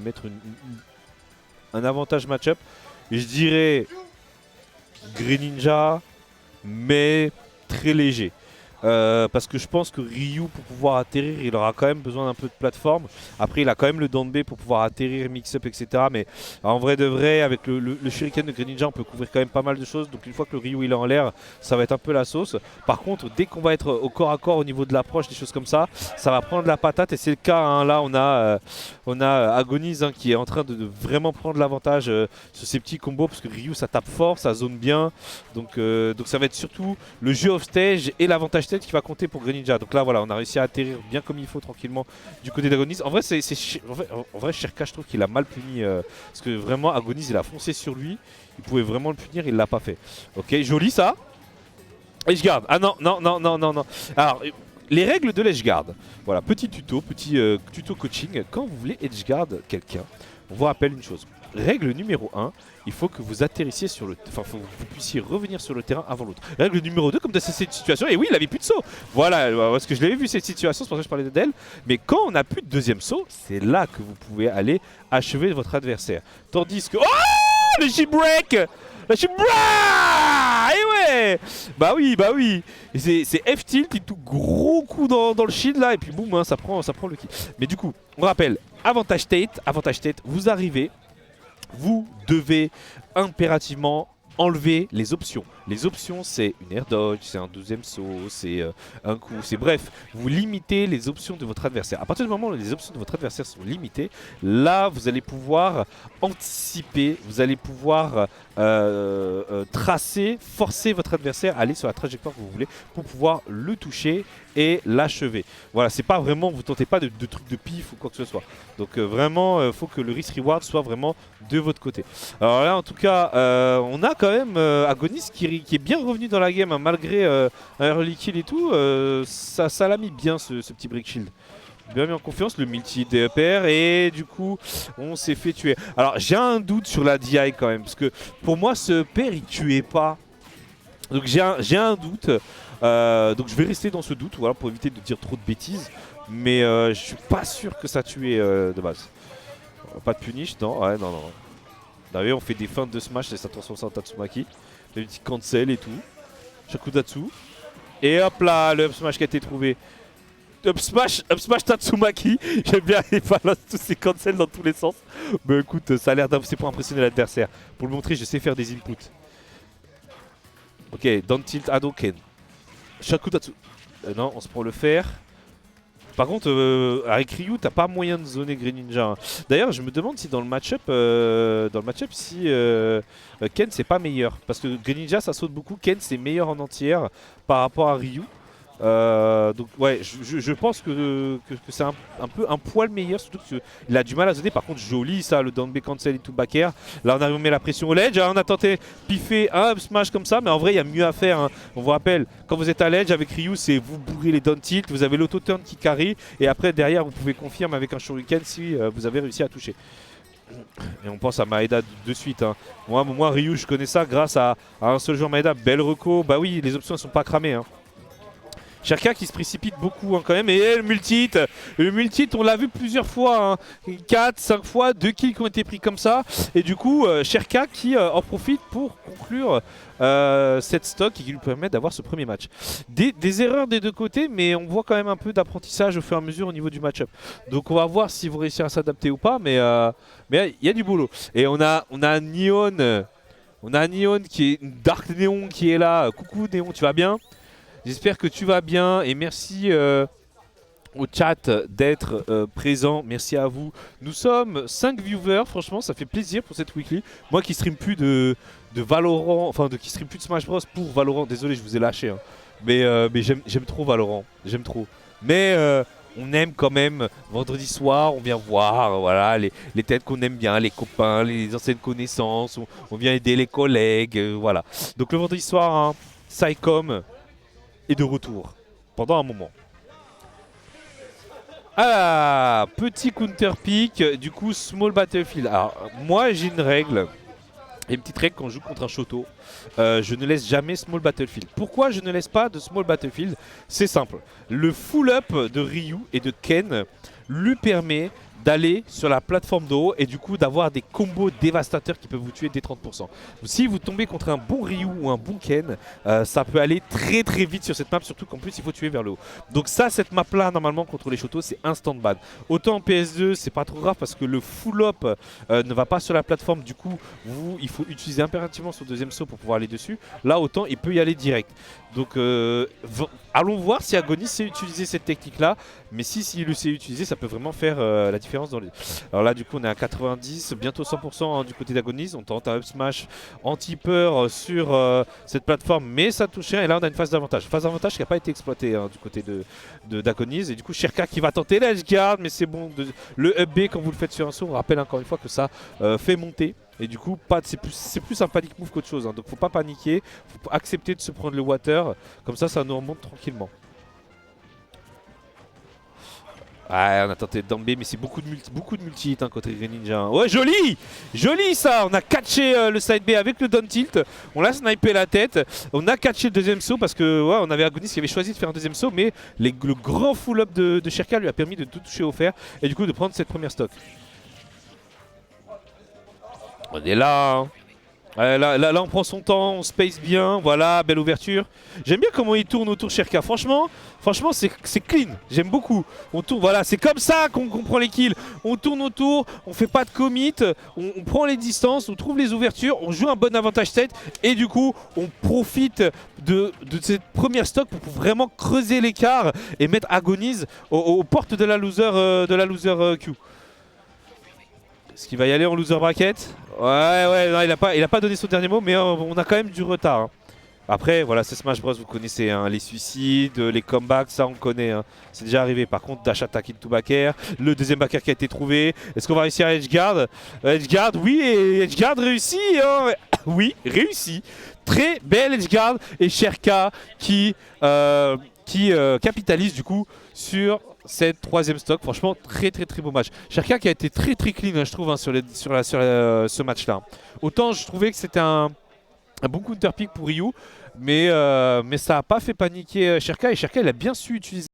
mettre un avantage match-up. Je dirais Greninja, mais très léger. Parce que je pense que Ryu, pour pouvoir atterrir, il aura quand même besoin d'un peu de plateforme. Après, il a quand même le Danbe pour pouvoir atterrir, mix-up, etc. Mais en vrai de vrai, avec le Shuriken de Greninja, on peut couvrir quand même pas mal de choses. Donc une fois que le Ryu il est en l'air, ça va être un peu la sauce. Par contre, dès qu'on va être au corps à corps au niveau de l'approche, des choses comme ça, ça va prendre la patate. Et c'est le cas, hein. Là, on a Agonize, hein, qui est en train de vraiment prendre l'avantage sur ces petits combos. Parce que Ryu, ça tape fort, ça zone bien. Donc ça va être surtout le jeu off stage et l'avantage stage qui va compter pour Greninja. Donc là voilà, on a réussi à atterrir bien comme il faut tranquillement du côté d'Agonize. En vrai, en vrai Shirka, je trouve qu'il a mal puni parce que vraiment Agonize il a foncé sur lui. Il pouvait vraiment le punir, il l'a pas fait. Ok, joli ça. Edgeguard. Ah non, non, non, non, non, non. Alors, les règles de l'Edgeguard. Voilà, petit tuto, tuto coaching. Quand vous voulez Edgeguard quelqu'un, on vous rappelle une chose. Règle numéro 1, il faut que vous atterrissiez sur le... Enfin, faut que vous puissiez revenir sur le terrain avant l'autre. Règle numéro 2, comme dans cette situation, et oui, il avait plus de saut. Voilà, parce que je l'avais vu cette situation, c'est pour ça que je parlais d'elle. Mais quand on n'a plus de deuxième saut, c'est là que vous pouvez aller achever votre adversaire. Tandis que... Oh, le J-Break, la J-Break. Et ouais. Bah oui. C'est F-tilt, et tout gros coup dans le shield là, et puis boum, hein, ça prend le kill. Mais du coup, on rappelle, avantage state, vous arrivez... Vous devez impérativement enlever les options. Les options, c'est une air dodge, c'est un deuxième saut, c'est un coup, c'est bref. Vous limitez les options de votre adversaire. À partir du moment où les options de votre adversaire sont limitées, là, vous allez pouvoir anticiper, vous allez pouvoir tracer, forcer votre adversaire à aller sur la trajectoire que vous voulez pour pouvoir le toucher et l'achever. Voilà, c'est pas vraiment, vous tentez pas de trucs de pif ou quoi que ce soit. Donc vraiment, faut que le risk-reward soit vraiment de votre côté. Alors là, en tout cas, on a quand même Agonize qui est bien revenu dans la game, hein, malgré un early kill et tout. Ça l'a mis bien ce petit break shield. Bien mis en confiance, le multi DPR, et du coup on s'est fait tuer. Alors j'ai un doute sur la DI quand même, parce que pour moi ce père il tuait pas. Donc j'ai un doute, donc je vais rester dans ce doute, voilà, pour éviter de dire trop de bêtises. Mais je suis pas sûr que ça tuait de base. Pas de punish, non, ouais, non. D'ailleurs on fait des feintes de smash et ça transforme ça en Tatsumaki. Des petits cancel et tout. Shakudatsu. Et hop là, le up smash qui a été trouvé. Up smash Tatsumaki. J'aime bien, il balance tous ces cancels dans tous les sens. Mais écoute, ça a l'air c'est pour impressionner l'adversaire. Pour le montrer, je sais faire des inputs. Ok, down tilt Hadoken. Shakudatsu. Non, on se prend le fer. Par contre, avec Ryu, t'as pas moyen de zoner Greninja. Hein. D'ailleurs, je me demande si dans le match-up, si Ken c'est pas meilleur. Parce que Greninja ça saute beaucoup, Ken c'est meilleur en entière par rapport à Ryu. Donc ouais, je pense que c'est un peu un poil meilleur, surtout qu'il a du mal à zoner. Par contre joli ça, le down B cancel et tout back air. Là on met la pression au ledge, hein, on a tenté piffer un up smash comme ça, mais en vrai il y a mieux à faire, hein. On vous rappelle, quand vous êtes à ledge avec Ryu, c'est vous bourrez les down tilt, vous avez l'auto turn qui carry, et après derrière vous pouvez confirmer avec un shuriken si vous avez réussi à toucher. Et on pense à Maeda de suite, hein. Moi Ryu je connais ça grâce à un seul joueur Maeda, belle reco. Bah oui, les options elles sont pas cramées, hein. Shirka qui se précipite beaucoup, hein, quand même. Et le multi-hit, on l'a vu plusieurs fois, hein. 4, 5 fois, 2 kills qui ont été pris comme ça. Et du coup, Shirka qui en profite pour conclure cette stock et qui lui permet d'avoir ce premier match. Des erreurs des deux côtés, mais on voit quand même un peu d'apprentissage au fur et à mesure au niveau du match-up. Donc on va voir s'ils vont réussir à s'adapter ou pas, mais il y a du boulot. Et on a un Neon. On a un Neon qui est une Dark Neon qui est là. Coucou Neon, tu vas bien ? J'espère que tu vas bien et merci au chat d'être présent. Merci à vous. Nous sommes 5 viewers, franchement ça fait plaisir pour cette weekly. Moi qui stream plus de Valorant, enfin qui stream plus de Smash Bros pour Valorant, désolé je vous ai lâché, hein. Mais j'aime trop Valorant, j'aime trop. Mais on aime quand même vendredi soir, on vient voir voilà, les têtes qu'on aime bien, les copains, les anciennes connaissances, on vient aider les collègues, voilà. Donc le vendredi soir, hein, Psycom est de retour pendant un moment. Ah, petit counter pick, du coup small battlefield. Alors moi j'ai une règle, et une petite règle quand je joue contre un Shoto, je ne laisse jamais small battlefield. Pourquoi je ne laisse pas de small battlefield? C'est simple, le full up de Ryu et de Ken lui permet d'aller sur la plateforme de haut et du coup d'avoir des combos dévastateurs qui peuvent vous tuer dès 30%. Si vous tombez contre un bon Ryu ou un bon Ken, ça peut aller très très vite sur cette map, surtout qu'en plus il faut tuer vers le haut. Donc ça, cette map là normalement contre les Shotos, c'est instant ban. Autant en PS2 c'est pas trop grave parce que le full up ne va pas sur la plateforme, du coup il faut utiliser impérativement son deuxième saut pour pouvoir aller dessus. Là autant il peut y aller direct. Donc allons voir si Agonis sait utiliser cette technique là, mais s'il le sait utiliser, ça peut vraiment faire la différence dans les... Alors là du coup on est à 90, bientôt 100% du côté d'Agonis. On tente un up smash anti-peur sur cette plateforme, mais ça touche rien et là on a une phase d'avantage. Phase d'avantage qui n'a pas été exploitée du côté d'Agonis. Et du coup Shirka qui va tenter l'edge guard, mais c'est bon, le up B quand vous le faites sur un saut, on rappelle encore une fois que ça fait monter. Et du coup, c'est plus un panic move qu'autre chose. Hein. Donc faut pas paniquer, faut accepter de se prendre le water. Comme ça nous remonte tranquillement. Ah, on a tenté de dumber, mais c'est beaucoup de multi-hit hein, côté Greninja. Hein. Ouais, joli! Joli ça! On a catché le side B avec le down tilt. On l'a snipé la tête. On a catché le deuxième saut parce que ouais, on avait Agonis qui avait choisi de faire un deuxième saut, mais le grand full-up de Shirka lui a permis de tout toucher au fer et du coup de prendre cette première stock. On est là, hein. Là, on prend son temps, on space bien, voilà, belle ouverture. J'aime bien comment il tourne autour Shirka. Franchement c'est clean, j'aime beaucoup. On tourne, voilà, c'est comme ça qu'on prend les kills. On tourne autour, on fait pas de commit, on prend les distances, on trouve les ouvertures, on joue un bon avantage set et du coup, on profite de cette première stock pour vraiment creuser l'écart et mettre Agonis aux portes de la loser queue. Est-ce qu'il va y aller en loser bracket? Ouais, non, il a pas donné son dernier mot, mais on a quand même du retard. Hein. Après, voilà, c'est Smash Bros, vous connaissez, hein, les suicides, les comebacks, ça on connaît. Hein. C'est déjà arrivé. Par contre, dash attack into backer, le deuxième backer qui a été trouvé. Est-ce qu'on va réussir à edgeguard? Edgeguard, oui, et edgeguard réussi. Hein. Oui, réussi. Très belle edgeguard et Shirka qui capitalise du coup sur cette troisième stock. Franchement, très beau match. Shirka qui a été très clean, hein, je trouve, hein, sur ce match-là. Autant je trouvais que c'était un bon counter pick pour Ryu, mais ça n'a pas fait paniquer Shirka et Shirka il a bien su utiliser